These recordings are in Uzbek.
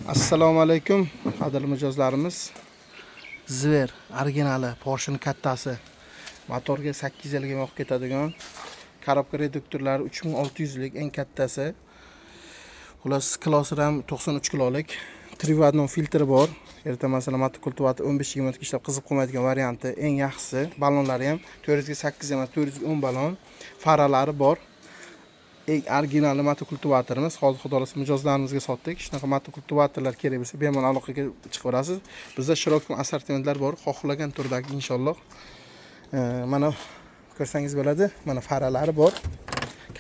Assalomu alaykum, qadrli mijozlarimiz. Zver originali Porsche'ning kattasi. Motorga 8 yilga olib ketadigan. Korobka reduktorlari 3600 lik eng kattasi. Xullas, klassi ham 93 kilolik. Trivodnon filtri bor. Erta masalan motokultivati 15-20 ishlab qizib qolmaydigan varianti eng yaxshisi. Ballonlari ham 400 ga 8 emas, 410 ballon. Faralari bor. Eng original motokultivatorimiz. Hozir xudolasa mijozlarimizga sotdik. Shunaqa motokultivatorlar kerak bo'lsa, bemalol aloqaga chiqib olasiz. Bizda shiroq assortimentlar bor, xohlagan turdagi inshaalloh. Mana ko'rsangiz bo'ladi. Mana faralari bor.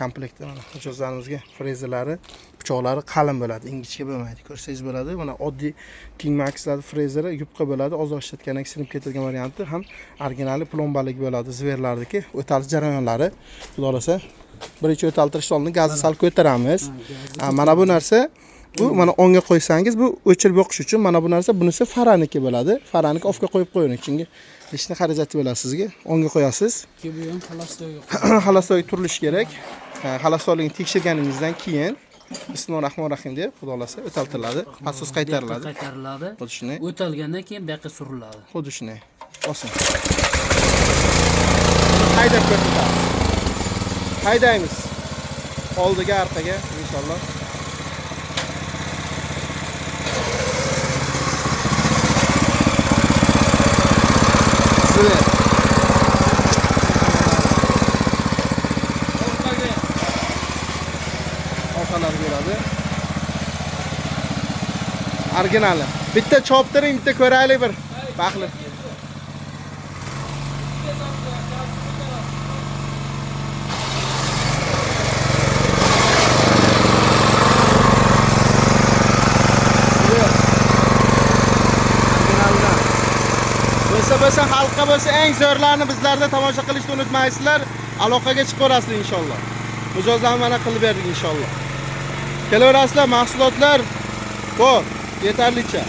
Komplektda mana mijozlarimizga frezerlari, pichoqlari qalin bo'ladi, ingichka bo'lmaydi. Ko'rsangiz bo'ladi. Mana oddiy King Max'lar frezeri yupqa bo'ladi. Ozoq ishlatgandan keyin sinib ketadigan varianti ham originali plombalik bo'ladi. Zverlardagi o'talish jarayonlari, xudolasa birinchi o'taltirish oldin gazni sal ko'taramiz. Mana bu narsa, bu mana onga qo'ysangiz bu o'chirib yoqish uchun, mana bu narsa bunisi faraniki bo'ladi. Faraniki ofga qo'yib qo'ying. Chunki hech narsa xarajati bo'ladi sizga. Onga qo'yasiz. Bu ham xalastoy. Xalastoy turilishi kerak. Xalastoyligini tekshirganingizdan keyin Bismillahirrohmanirrohim deb xudolasa o'taltiriladi. Pasos qaytariladi. Xuddi shunday. O'talgandan keyin bu yoqqa suriladi. Xuddi shunday. Bosin. Haydab ko'rsatamiz. Haydaymiz. Oldiga, orqaga inshaalloh. Zver. Orqalar beradi. Originali. Bitta choptiring, bitta ko'raylik bir. Baxtli. Bo'lsa xalqqa bo'lsa eng zo'rlarni bizlarda tomosha qilishni unutmaysizlar. Aloqaga chiqaverasizlar inshaalloh. Mijozlarni mana qilib berdik inshaalloh. Kelaverasizlar, mahsulotlar bor, yetarlicha.